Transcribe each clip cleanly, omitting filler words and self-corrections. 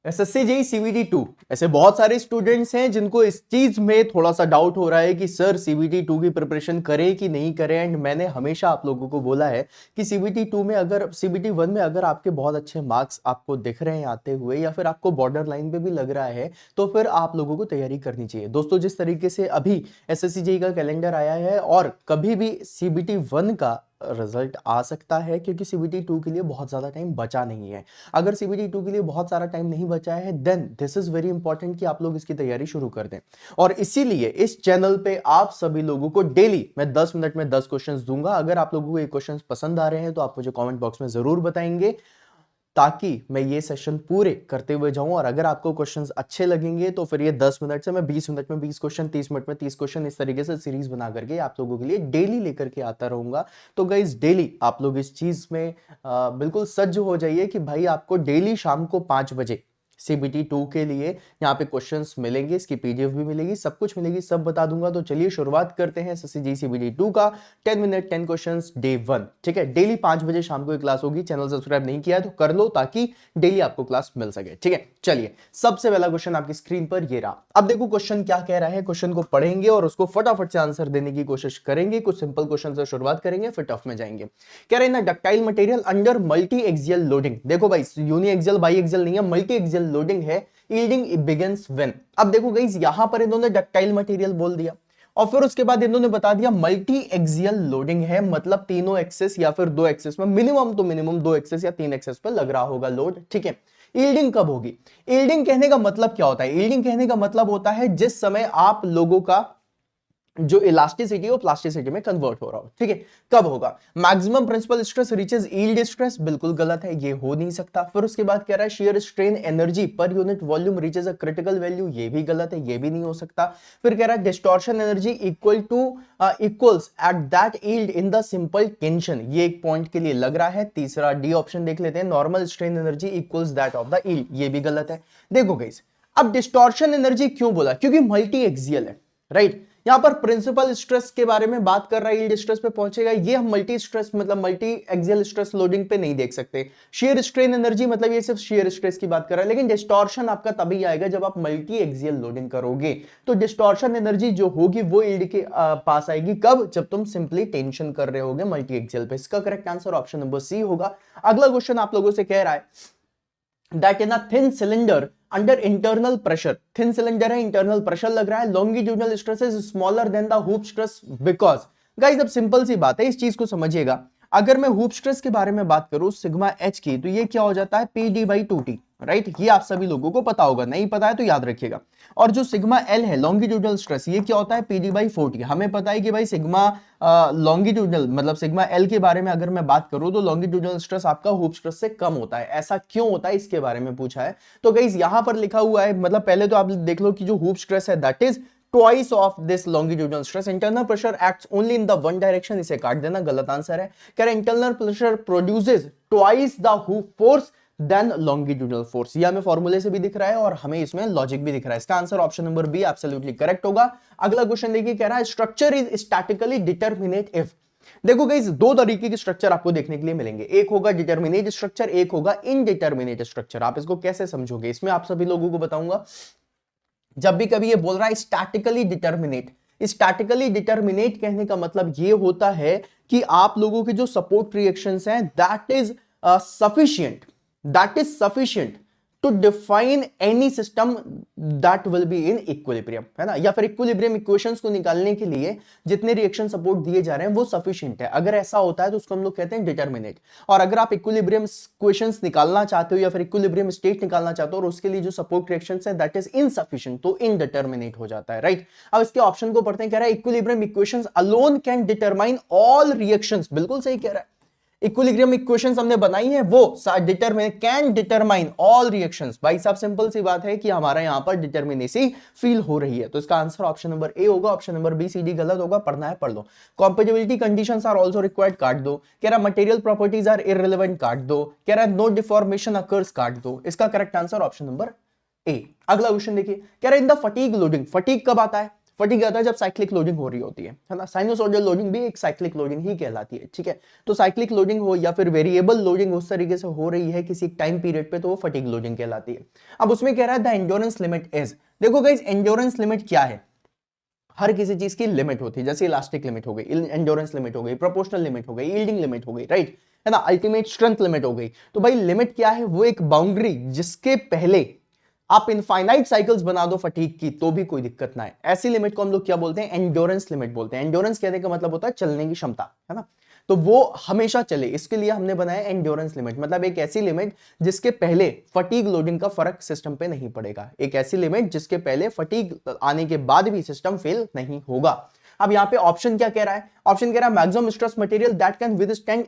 SSC JEE CBT 2 ऐसे बहुत सारे स्टूडेंट्स हैं जिनको इस चीज में थोड़ा सा डाउट हो रहा है कि सर सीबीटी 2 की प्रिपरेशन करें कि नहीं करें। एंड मैंने हमेशा आप लोगों को बोला है कि सीबीटी 2 में अगर सीबीटी 1 में अगर आपके बहुत अच्छे मार्क्स आपको दिख रहे हैं आते हुए या फिर आपको बॉर्डर लाइन पे भी लग रहा है तो फिर आप लोगों को तैयारी करनी चाहिए। दोस्तों जिस तरीके से अभी एसएससी जेईई का कैलेंडर आया है और कभी भी सीबीटी 1 का रिजल्ट आ सकता है क्योंकि सीबीटी 2 के लिए बहुत ज्यादा टाइम बचा नहीं है। अगर सीबीटी 2 के लिए बहुत सारा टाइम नहीं बचा है then this is very important कि आप लोग इसकी तैयारी शुरू कर दें। और इसीलिए इस चैनल पे आप सभी लोगों को डेली मैं 10 मिनट में 10 क्वेश्चंस दूंगा। अगर आप लोगों को ये क्वेश्चंस पसंद आ रहे हैं तो आप मुझे कमेंट बॉक्स में जरूर बताएंगे ताकि मैं ये सेशन पूरे करते हुए जाऊं। और अगर आपको क्वेश्चंस अच्छे लगेंगे तो फिर ये 10 मिनट से मैं 20 मिनट में 20 क्वेश्चन, 30 मिनट में 30 क्वेश्चन, इस तरीके से सीरीज बना करके आप लोगों के लिए डेली लेकर के आता रहूंगा। तो गाइस डेली आप लोग इस चीज में बिल्कुल सज्ज हो जाइए कि भाई आपको डेली शाम को 5 बजे सीबीटी 2 के लिए यहाँ पे क्वेश्चंस मिलेंगे, इसकी पीडीएफ भी मिलेगी, सब कुछ मिलेगी, सब बता दूंगा। तो चलिए शुरुआत करते हैं एसएससी जेईई सीबीटी 2 का 10 मिनट 10 क्वेश्चंस डे 1। ठीक है, डेली 5 बजे शाम को क्लास होगी। चैनल सब्सक्राइब नहीं किया है तो कर लो ताकि डेली आपको क्लास मिल सके। ठीक है, चलिए सबसे पहला क्वेश्चन आपकी स्क्रीन पर ये रहा। अब देखो क्वेश्चन क्या कह रहा है, क्वेश्चन को पढ़ेंगे और उसको फटाफट से आंसर देने की कोशिश करेंगे। कुछ सिंपल क्वेश्चन से शुरुआत करेंगे फिर टफ में जाएंगे। कह रहे हैं ना ductile material under multi axial loading. देखो भाई यूनि एक्सियल बाई एक्सियल नहीं है, मल्टी एक्सियल लोडिंग है। Yielding begins when. अब देखो गाइस यहां पर इन्होंने डक्टाइल मटेरियल बोल दिया और फिर उसके बाद इन्होंने बता दिया मल्टी एक्सियल लोडिंग है, मतलब तीनों एक्सेस या फिर दो एक्सेस में मिनिमम तो मिनिमम 2 एक्सेस या 3 एक्सेस पर लग रहा होगा लोड। ठीक है, यील्डिंग कब होगी? यील्डिंग कहने का मतलब क्या होता है? यील्डिंग कहने का मतलब होता है जिस समय आप लोगों का जो इलास्टिसिटी और प्लास्टिसिटी में कन्वर्ट हो रहा हो। ठीक है, कब होगा? Maximum principal stress reaches yield stress, बिल्कुल गलत है, ये हो नहीं सकता। फिर उसके बाद कह रहा है shear strain energy per unit volume reaches a critical value, ये भी गलत है, ये भी नहीं हो सकता। फिर कह रहा है distortion energy equals at that yield in the simple tension, ये एक पॉइंट के लिए लग रहा है। तीसरा डी ऑप्शन देख लेते हैं, normal strain energy equals that of the yield, ये भी गलत है। देखो गाइस अब डिस्टॉर्शन एनर्जी क्यों बोला? क्योंकि मल्टी एक्सियल है, राइट? यहां पर प्रिंसिपल स्ट्रेस के बारे में बात कर रहा है, यील्ड स्ट्रेस पे पहुंचेगा। ये हम मल्टी स्ट्रेस मतलब मल्टी एक्सियल स्ट्रेस लोडिंग पे नहीं देख सकते। शियर स्ट्रेन एनर्जी मतलब ये सिर्फ शियर स्ट्रेस की बात कर रहा है, लेकिन डिस्टॉर्शन आपका तभी आएगा जब आप मल्टी एक्सियल लोडिंग करोगे। तो डिस्टॉर्शन एनर्जी जो होगी वो यील्ड के पास आएगी कब? जब तुम सिंपली टेंशन कर रहे होगे मल्टी एक्सियल पे। इसका correct answer option number C होगा। अगला क्वेश्चन आप लोगों से कह रहा है that in a thin cylinder under internal pressure, thin cylinder है, internal pressure लग रहा है, longitudinal stress is smaller than the hoop stress because। Guys अब सिंपल सी बात है, इस चीज को समझिएगा। अगर मैं हुप स्ट्रेस के बारे में बात करूं सिग्मा एच की, तो ये क्या हो जाता है? पी डी बाई 2टी, राइट? ये आप सभी लोगों को पता होगा, नहीं पता है तो याद रखिएगा। और जो सिग्मा एल है लॉन्गिट्यूडनल स्ट्रेस, ये क्या होता है? पी डी बाई 4टी। हमें पता है कि भाई सिग्मा लॉन्गिट्यूडनल मतलब सिग्मा एल के बारे में अगर मैं बात करूं तो लॉन्गिट्यूडनल स्ट्रेस आपका हुप स्ट्रेस से कम होता है। ऐसा क्यों होता है इसके बारे में पूछा है। तो गाइस यहां पर लिखा हुआ है, मतलब पहले तो आप देख लो कि जो हुप स्ट्रेस है that is twice of this longitudinal stress. Internal pressure acts only in the one direction, इसे काट देना, गलत आंसर है। कह रहे internal pressure produces twice the hoop force than longitudinal force। ये हमें फॉर्मूले से भी दिख रहा है और हमें इसमें लॉजिक भी दिख रहा है। इसका answer option number be absolutely correct होगा। अगला क्वेश्चन देखिए, कह रहा है structure is statically determinate if. देखो गाइस दो तरीके के स्ट्रक्चर आपको देखने के लिए मिलेंगे, एक होगा डिटरमिनेट स्ट्रक्चर, एक होगा इनडिटरमिनेट स्ट्रक्चर। आप इसको कैसे समझोगे इसमें आप सभी लोगों को बताऊंगा। जब भी कभी ये बोल रहा है स्टैटिकली डिटरमिनेट, स्टैटिकली डिटरमिनेट कहने का मतलब ये होता है कि आप लोगों के जो सपोर्ट रिएक्शंस हैं that is sufficient to define any system that will be in equilibrium, है ना? या फिर इक्विलिब्रियम इक्वेशंस को निकालने के लिए जितने रिएक्शन सपोर्ट दिए जा रहे हैं वो सफिशिएंट है। अगर ऐसा होता है तो उसको हम लोग कहते हैं डिटरमिनेट। और अगर आप इक्विलिब्रियम इक्वेशंस निकालना चाहते हो या फिर इक्विलिब्रियम स्टेट निकालना चाहते हो और उसके लिए जो सपोर्ट रिएक्शंस है दैट इज इनसफिशिएंट, तो इनडिटरमिनेट हो जाता है, राइट? अब इसके ऑप्शन को पढ़ते हैं। कह रहा है equilibrium equations alone can determine all reactions, बिल्कुल सही कह रहा है। इक्विलिब्रियम इक्वेशंस हमने बनाई है वो कैन डिटरमाइन ऑल रिएक्शंस। भाई साहब सिंपल सी बात है कि हमारा यहां पर डिटरमिनेसी फील हो रही है, तो इसका आंसर ऑप्शन नंबर ए होगा। Option number B C D गलत होगा, पढ़ना है पढ़ लो। Compatibility conditions are also required, काट दो। कह रहा मटेरियल प्रॉपर्टीज आर इररिलेवेंट, काट दो। कह रहा नो डिफॉर्मेशन अकर्स, काट दो। इसका करेक्ट आंसर ऑप्शन नंबर ए। अगला क्वेश्चन देखिए, कह रहा in the fatigue loading, fatigue कब आता है? फटीग आता है जब साइक्लिक लोडिंग हो रही होती है ना। साइनोसॉइडल लोडिंग भी एक साइक्लिक लोडिंग ही कहलाती है, ठीक है। तो साइक्लिक लोडिंग हो या फिर वेरिएबल लोडिंग उस तरीके से हो रही है किसी टाइम पीरियड पे, तो वो फटीग लोडिंग कहलाती है। अब उसमें कह रहा है द एंड्योरेंस लिमिट इज, देखो गाइस एंड्योरेंस लिमिट क्या है, हर किसी चीज की लिमिट होती है, जैसे इलास्टिक लिमिट हो गई, एंड्योरेंस लिमिट हो गई, प्रोपोर्शनल लिमिट हो गई, यील्डिंग लिमिट हो गई, राइट है ना, अल्टीमेट स्ट्रेंथ लिमिट हो गई। तो भाई लिमिट क्या है, वो एक बाउंड्री जिसके पहले आप इनफाइनाइट साइकिल्स बना दो फटीग की तो भी कोई दिक्कत ना है, ऐसी लिमिट को हम लोग क्या बोलते हैं, एंड्योरेंस लिमिट बोलते हैं। एंड्योरेंस कहने का मतलब होता है चलने की क्षमता, है ना, तो वो हमेशा चले, इसके लिए हमने बनाया एंड्योरेंस लिमिट, मतलब एक ऐसी लिमिट जिसके पहले फटीग लोडिंग का फर्क सिस्टम पे नहीं पड़ेगा, एक ऐसी लिमिट जिसके पहले फटीग आने के बाद भी सिस्टम फेल नहीं होगा। अब यहां पे ऑप्शन क्या कह रहा है, ऑप्शन कह रहा है maximum stress material that can withstand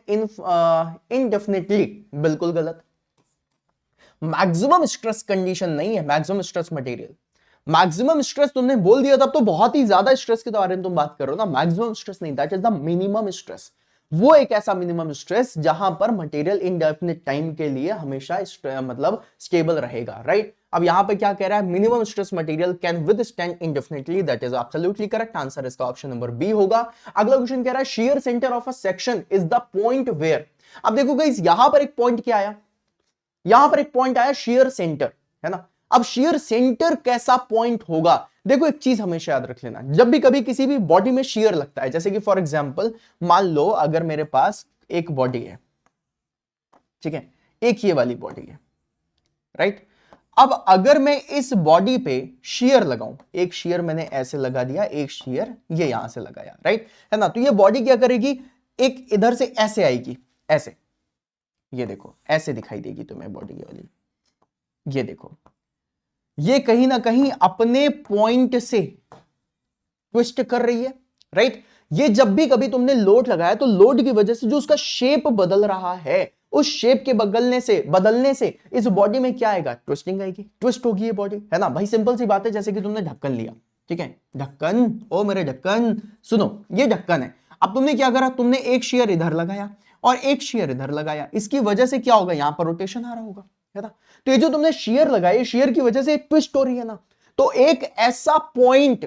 indefinitely, बिल्कुल गलत। मैक्सिमम स्ट्रेस कंडीशन नहीं है maximum stress material. Maximum stress तुमने बोल दिया तब तो बहुत ही ज्यादा स्ट्रेस के बारे में तुम बात कर रहे हो ना, मैक्सिमम स्ट्रेस नहीं, that is the minimum stress. वो एक ऐसा मिनिमम स्ट्रेस जहां पर मटेरियल इनडेफिनिट टाइम के लिए हमेशा मतलब स्टेबल रहेगा, राइट। अब यहां पे क्या कह रहा है, minimum stress material can withstand indefinitely, that is absolutely correct answer, इसका ऑप्शन नंबर बी होगा। अगला क्वेश्चन कह रहा है shear centre of a section is the point where, अब देखो गाइस यहां पर एक पॉइंट क्या आया, यहां पर एक पॉइंट आया शियर सेंटर, है ना। अब शियर सेंटर कैसा पॉइंट होगा, देखो एक चीज हमेशा याद रख लेना, जब भी कभी किसी भी बॉडी में शियर लगता है, जैसे कि फॉर एग्जांपल मान लो अगर मेरे पास एक बॉडी है, ठीक है, एक ये वाली बॉडी है, राइट। अब अगर मैं इस बॉडी पे शियर लगाऊं, एक शियर मैंने ऐसे लगा दिया, एक शियर ये यहां से लगाया, राइट है ना, तो ये बॉडी क्या करेगी, एक इधर से ऐसे आएगी, ऐसे, ये देखो ऐसे दिखाई देगी तुम्हें बॉडी वाली, ये देखो ये कहीं ना कहीं अपने पॉइंट से ट्विस्ट कर रही है, राइट। ये जब भी कभी तुमने लोड लगाया तो लोड की वजह से जो उसका शेप बदल रहा है, उस शेप के बदलने से इस बॉडी में क्या आएगा, ट्विस्टिंग आएगी, ट्विस्ट होगी ये बॉडी, है ना भाई। सिंपल सी बात है, जैसे कि तुमने ढक्कन लिया, ठीक है, ढक्कन, ओ मेरे ढक्कन सुनो, ये ढक्कन है। अब तुमने क्या करा, तुमने एक शेयर इधर लगाया और एक शेयर इधर लगाया, इसकी वजह से क्या होगा, यहां पर रोटेशन आ रहा होगा, है ना। तो ये जो तुमने शेयर लगाई, शेयर की वजह से ट्विस्ट हो रही है ना, तो एक ऐसा पॉइंट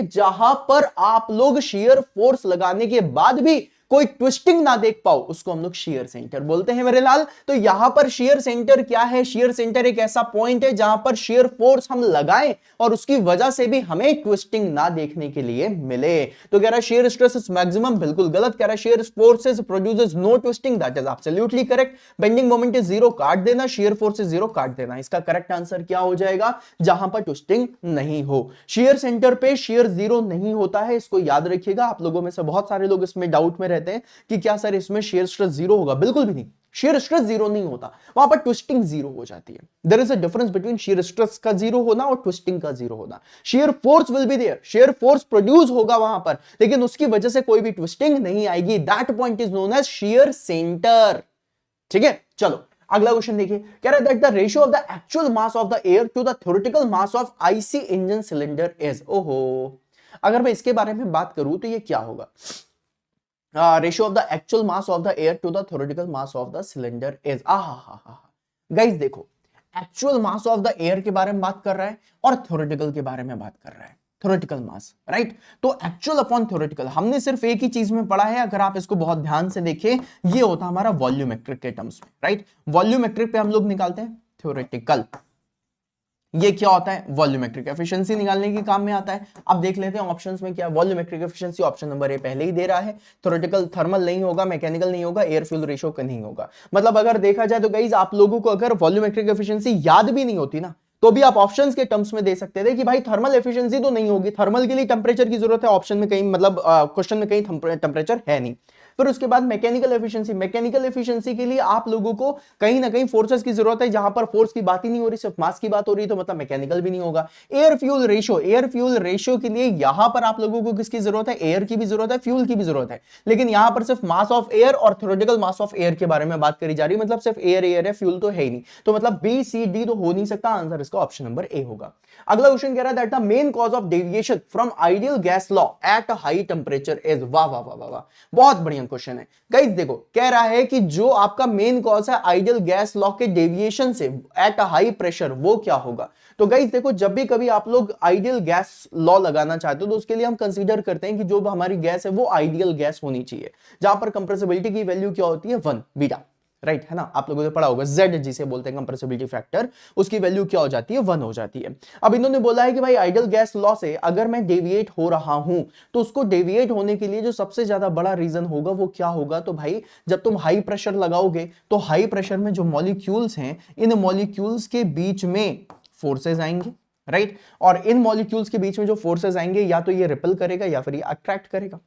जहां पर आप लोग शेयर फोर्स लगाने के बाद भी कोई ट्विस्टिंग ना देख पाओ, उसको हम लोग शेयर सेंटर बोलते हैं मेरे लाल। तो यहां पर शेयर सेंटर क्या है, शेयर सेंटर एक ऐसा पॉइंट है जहां पर शेयर फोर्स हम लगाएं और उसकी वजह से भी हमें ट्विस्टिंग ना देखने के लिए मिले। तो कह रहा है शेयर स्ट्रेस इज मैक्सिमम, बिल्कुल गलत। कह रहा है shear forces produces no twisting, that is absolutely correct. Bending moment is zero, काट देना, शेयर फोर्स इज जीरो, काट देना। इसका करेक्ट आंसर क्या हो जाएगा, जहां पर ट्विस्टिंग नहीं हो। शेयर सेंटर पे शेयर जीरो नहीं होता है, इसको याद रखिएगा। आप लोगों में से बहुत सारे लोग इसमें डाउट में रहते हैं कि क्या सर इसमें शेयर स्ट्रेस जीरो होगा, बिल्कुल भी नहीं, शेयर स्ट्रेस जीरो नहीं होता, वहां पर ट्विस्टिंग जीरो हो जाती है। There is a difference between shear stress का जीरो होना और ट्विस्टिंग का जीरो होना। Shear force will be there, shear force produce होगा वहां पर, लेकिन उसकी वजह से कोई भी ट्विस्टिंग नहीं आएगी। That point is known as shear centre, ठीक है। चलो अगला क्वेश्चन देखिए, कह रहा है that the ratio of the actual mass of the air to the theoretical mass of IC engine cylinder is, ओहो, अगर मैं इसके बारे में बात करूं तो ये क्या होगा, ratio of the actual mass of the air to the theoretical mass of the cylinder is, guys देखो actual mass of the air के बारे में बात कर रहा है और थ्योरेटिकल के बारे में बात कर रहा है, थ्योरेटिकल मास, राइट। तो एक्चुअल अपॉन थ्योरेटिकल हमने सिर्फ एक ही चीज में पढ़ा है, अगर आप इसको बहुत ध्यान से देखें, ये होता हमारा वॉल्यूमेट्रिक के टर्म्स में, राइट। वॉल्यूमेट्रिक पे हम लोग निकालते हैं थ्योरेटिकल, ये क्या होता है, वॉल्यूमेट्रिक एफिशिएंसी निकालने के काम में आता है। अब देख लेते हैं ऑप्शंस में क्या, वॉल्यूमेट्रिक एफिशिएंसी ऑप्शन नंबर ए पहले ही दे रहा है, थ्योरेटिकल थर्मल नहीं होगा, मैकेनिकल नहीं होगा, एयर फ्यूल रेशियो का नहीं होगा। मतलब अगर देखा जाए तो गाइस आप लोगों को अगर वॉल्यूमेट्रिक एफिशिएंसी याद भी नहीं होती ना, तो भी आप ऑप्शंस के टर्म्स में दे सकते थे कि भाई थर्मल एफिशिएंसी तो नहीं होगी, थर्मल के लिए टेंपरेचर की जरूरत है, ऑप्शन में कहीं मतलब क्वेश्चन में कहीं टेंपरेचर है नहीं। फिर उसके बाद मैकेनिकल एफिशिएंसी, मैकेनिकल एफिशिएंसी के लिए आप लोगों को कहीं ना कहीं फोर्सेस की जरूरत है, जहां पर फोर्स की बात ही नहीं हो रही, सिर्फ मास की बात हो रही है, तो मतलब मैकेनिकल भी नहीं होगा। Air fuel ratio, air fuel ratio के लिए यहां पर आप लोगों को किसकी जरूरत है, एयर की भी जरूरत है, फ्यूल की भी जरूरत है, लेकिन यहां पर सिर्फ मास ऑफ एयर और थ्योरेटिकल मास ऑफ एयर के बारे में बात करी जा रही है, मतलब सिर्फ एयर एयर है, फ्यूल तो है ही नहीं, तो मतलब बी सी डी तो हो नहीं सकता, आंसर इसका ऑप्शन नंबर ए होगा। अगला क्वेश्चन कह रहा है that the main cause of deviation from ideal gas law at high temperature is, वाह वाह वाह वाह, बहुत बढ़िया क्वेश्चन है गाइस। देखो कह रहा है कि जो आपका मेन कॉज है आइडियल गैस लॉ के डेविएशन से एट अ हाई प्रेशर, वो क्या होगा। तो गाइस देखो, जब भी कभी आप लोग आइडियल गैस लॉ लगाना चाहते हो तो उसके लिए हम कंसीडर करते हैं कि जो हमारी गैस है वो आइडियल गैस होनी चाहिए, जहां पर कंप्रेसिबिलिटी की वैल्यू क्या होती है 1 बीटा, राइट है ना। आप लोगों ने पढ़ा होगा Z जिसे बोलते हैं कंप्रेसिबिलिटी फैक्टर, उसकी वैल्यू क्या हो जाती है 1 हो जाती है। अब इन्होंने बोला है कि भाई आइडियल गैस लॉ से अगर मैं डेविएट हो रहा हूं तो उसको डेविएट होने के लिए जो सबसे ज्यादा बड़ा रीजन होगा वो क्या होगा। तो भाई जब तुम हाई प्रेशर लगाओगे तो हाई प्रेशर में जो मॉलिक्यूल्स हैं, इन मॉलिक्यूल्स के बीच में फोर्सेस आएंगे, राइट। और इन मॉलिक्यूल्स के बीच में जो फोर्सेस आएंगे या तो ये रिपेल करेगा या फिर ये अट्रैक्ट करेगा,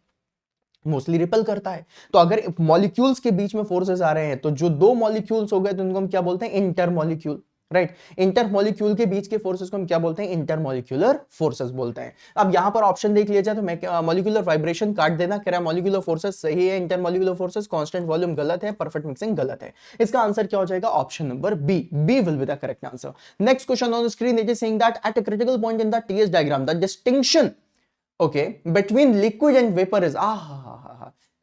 मोस्टली रिपेल करता है। तो अगर मॉलिक्यूल्स के बीच में फोर्सेस आ रहे हैं तो जो दो मॉलिक्यूल्स हो गए तो उनको हम क्या बोलते हैं inter molecule, right. Inter molecule के बीच के फोर्सेस को हम क्या बोलते हैं इंटर मॉलिक्यूलर फोर्सेस बोलते हैं। अब यहां पर ऑप्शन देख लिया जाए तो मैं मॉलिक्यूलर वाइब्रेशन काट देना, कह रहा है मॉलिक्यूलर फोर्सेस सही है, inter molecular forces constant volume गलत है, परफेक्ट मिक्सिंग गलत है। इसका आंसर क्या हो जाएगा option number B, B will be the correct answer. Next question on the screen, it is saying that at a critical point in the TS diagram the distinction okay between liquid and vapour is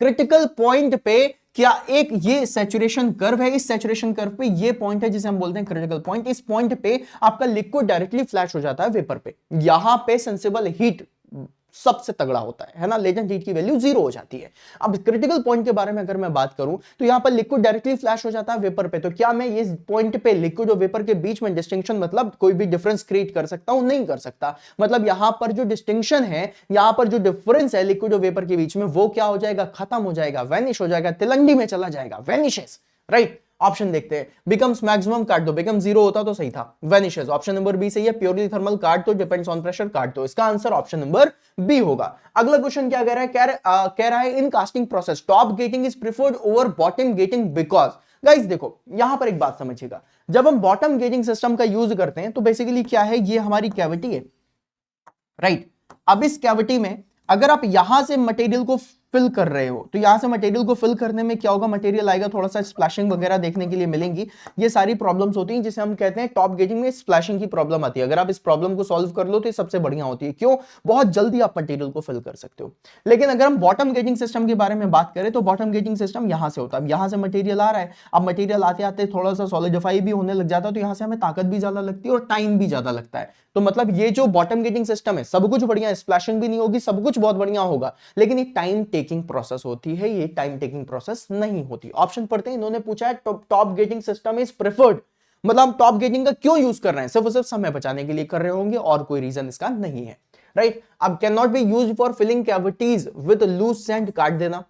critical point पे क्या एक ये saturation curve है, इस saturation curve पे ये point है जिसे हम बोलते हैं क्रिटिकल पॉइंट। इस पॉइंट पे आपका लिक्विड डायरेक्टली फ्लैश हो जाता है वेपर पे, यहां पे सेंसिबल हीट सबसे तगड़ा होता है ना, लेटेंट हीट की वैल्यू 0 हो जाती है। अब क्रिटिकल पॉइंट के बारे में अगर मैं बात करूं तो यहां पर लिक्विड डायरेक्टली फ्लैश हो जाता है वेपर पे, तो क्या मैं इस पॉइंट पे लिक्विड और वेपर के बीच में डिस्टिंक्शन मतलब कोई भी डिफरेंस क्रिएट कर सकता हूं, नहीं कर सकता। मतलब यहां पर जो डिस्टिंक्शन है, यहां पर जो डिफरेंस है लिक्विड और वेपर के बीच में, वो क्या हो जाएगा खत्म हो जाएगा, वैनिश हो जाएगा, तिलंडी में चला जाएगा, वैनिशेस, राइट। ऑप्शन देखते हैं, बिकम्स मैक्सिमम काट दो, बिकम 0 होता तो सही था, वैनिशेस ऑप्शन नंबर बी सही है, प्योरली थर्मल काट दो, डिपेंड्स ऑन प्रेशर काट दो, इसका आंसर ऑप्शन नंबर बी होगा। अगला क्वेश्चन क्या कह रहा है, कह रहा है in casting process top gating is preferred over bottom gating because. Guys देखो यहां पर एक बात समझिएगा, जब हम बॉटम गेटिंग सिस्टम का यूज करते हैं तो बेसिकली क्या है, ये हमारी कैविटी है, राइट। अब इस कैविटी में अगर आप यहां से मटेरियल को फिल कर रहे हो तो यहां से मटेरियल को फिल करने में क्या होगा, मटेरियल आएगा, थोड़ा सा स्प्लैशिंग वगैरह देखने के लिए मिलेंगी, ये सारी प्रॉब्लम्स होती हैं जिसे हम कहते हैं टॉप गेटिंग में स्प्लैशिंग की प्रॉब्लम आती है। अगर आप इस प्रॉब्लम को सॉल्व कर लो तो ये सबसे बढ़िया होती है, क्यों, बहुत जल्दी आप मटेरियल को फिल कर सकते हो। लेकिन अगर हम बॉटम गेटिंग सिस्टम के बारे में बात करें तो बॉटम गेटिंग सिस्टम यहां से होता है, यहां से मटेरियल आ रहा है, अब मटेरियल आते आते थोड़ा सा सॉलिडिफाई भी होने लग जाता है, तो यहां से हमें ताकत भी ज्यादा लगती है और टाइम भी ज्यादा लगता है। तो मतलब ये जो बॉटम गेटिंग सिस्टम है सब कुछ बढ़िया, स्प्लैशिंग भी नहीं होगी, सब कुछ बहुत बढ़िया होगा, लेकिन ये टाइम टेकिंग प्रोसेस होती है, ये टाइम टेकिंग प्रोसेस नहीं होती। ऑप्शन पढ़ते हैं, इन्होंने पूछा है top getting system is preferred, मतलब हम टॉप गेटिंग का क्यों यूज कर रहे हैं, सिर्फ और सिर्फ समय बचाने के लिए कर रहे होंगे और कोई रीजन इसका नहीं है, राइट। अब can not be used for filling cavities with loose sand, काट देना।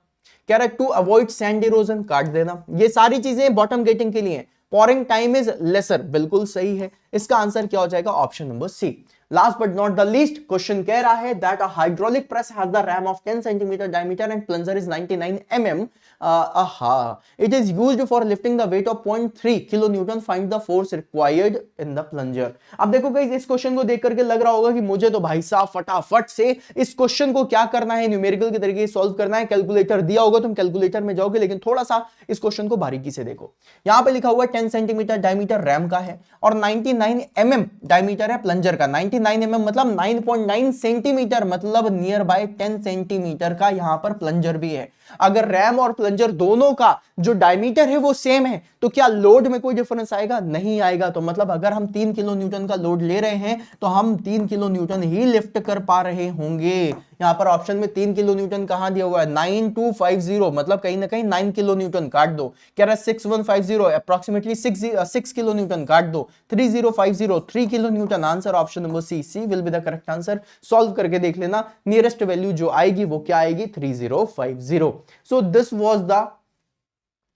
कह रहा है टू अवॉइड सैंड इरोजन, काट देना। ये सारी चीजें बॉटम गेटिंग के लिए। पोरिंग टाइम इज लेसर, बिल्कुल सही है, इसका आंसर क्या हो जाएगा option number C. Last but not the least question कह रहा है that a hydraulic press has the ram of 10 centimetre diameter and plunger is 99 mm. It is used for lifting the weight of 0.3 kilonewton. Find the force required in the plunger. अब देखो guys, इस question को देख करके लग रहा होगा कि मुझे तो भाई साहब फटाफट से इस क्वेश्चन को क्या करना है, न्यूमेरिकल के तरीके से सॉल्व करना है, कैलकुलेटर दिया होगा तुम कैलकुलेटर में जाओगे, लेकिन थोड़ा सा इस क्वेश्चन को बारीकी से देखो। यहां पे लिखा हुआ 10 सेंटीमीटर डायमीटर रैम का है और 99 mm डायमीटर है प्लंजर का। 99 mm मतलब 9.9 सेंटीमीटर, मतलब नियर बाय 10 सेंटीमीटर का यहां पर प्लंजर भी है। अगर रैम और प्लंजर दोनों का जो डायमीटर है वो सेम है तो क्या लोड में कोई डिफरेंस आएगा, नहीं आएगा। तो मतलब अगर हम 3 किलो न्यूटन का लोड ले रहे हैं तो हम 3 किलो न्यूटन ही लिफ्ट कर पा रहे होंगे। यहां पर ऑप्शन में 3 किलो न्यूटन कहां दिया हुआ है, 9250, मतलब कहीं ना कहीं 9 किलो न्यूटन काट दो। कह रहा है 6150 अप्रोक्सीमेटली 6 किलो न्यूटन काट दो, 3050 3 kilo newton. Answer option number C, C will be the correct answer. Solve करके देख लेना, नियरेस्ट वैल्यू जो आएगी वो क्या आएगी, 3050। So this was the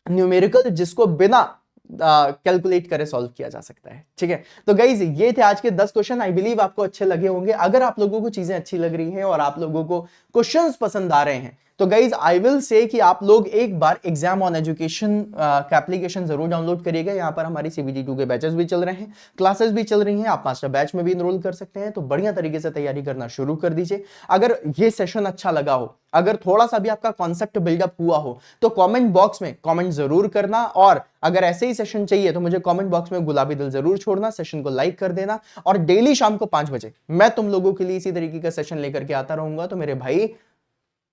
numerical जिसको बिना कैलकुलेट करे सॉल्व किया जा सकता है, ठीक है। तो गाइज ये थे आज के 10 क्वेश्चन, आई बिलीव आपको अच्छे लगे होंगे। अगर आप लोगों को चीजें अच्छी लग रही हैं और आप लोगों को क्वेश्चंस पसंद आ रहे हैं तो गाइज आई विल से कि आप लोग एक बार एग्जाम ऑन एजुकेशन का एप्लीकेशन जरूर डाउनलोड करिएगा। यहाँ पर हमारी CBT2 के बैचेस भी चल रहे हैं, क्लासेस भी चल रही हैं, आप मास्टर बैच में भी इनरोल कर सकते हैं। तो बढ़िया तरीके से तैयारी करना शुरू कर दीजिए। अगर ये सेशन अच्छा लगा हो, अगर थोड़ा सा भी आपका कॉन्सेप्ट बिल्डअप हुआ हो तो कमेंट बॉक्स में कमेंट जरूर करना, और अगर ऐसे ही सेशन चाहिए तो मुझे कमेंट बॉक्स में गुलाबी दिल जरूर छोड़ना, सेशन को लाइक कर देना। और डेली शाम को 5 बजे मैं तुम लोगों के लिए इसी तरीके का सेशन लेकर के आता रहूंगा। तो मेरे भाई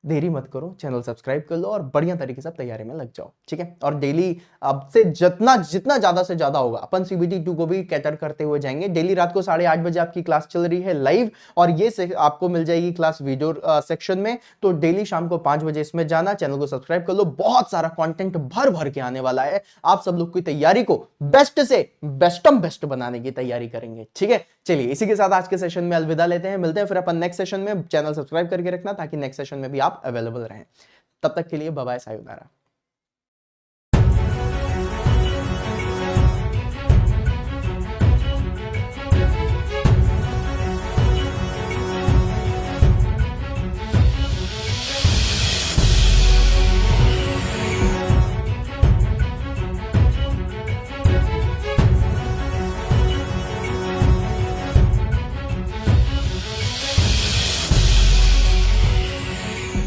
देरी मत करो, चैनल सब्सक्राइब कर लो और बढ़िया तरीके से आप तैयारी में लग जाओ, ठीक है। और डेली अब से जितना जितना ज्यादा से ज्यादा होगा अपन सीबीटी 2 को भी कैटर करते हुए जाएंगे। डेली रात को 8:30 बजे आपकी क्लास चल रही है लाइव, और ये आपको मिल जाएगी क्लास वीडियो सेक्शन में। तो डेली शाम को 5 बजे इसमें जाना, चैनल को सब्सक्राइब कर लो, बहुत सारा कंटेंट भर भर के आने वाला है। आप सब लोग की तैयारी को बेस्ट से बेस्टम बेस्ट बनाने की तैयारी करेंगे, ठीक है। चलिए इसी के साथ आज के सेशन में अलविदा लेते हैं, मिलते हैं फिर अपन नेक्स्ट सेशन में। चैनल सब्सक्राइब करके रखना ताकि नेक्स्ट सेशन में भी आप अवेलेबल रहें। तब तक के लिए बाय बाय, सायोनारा।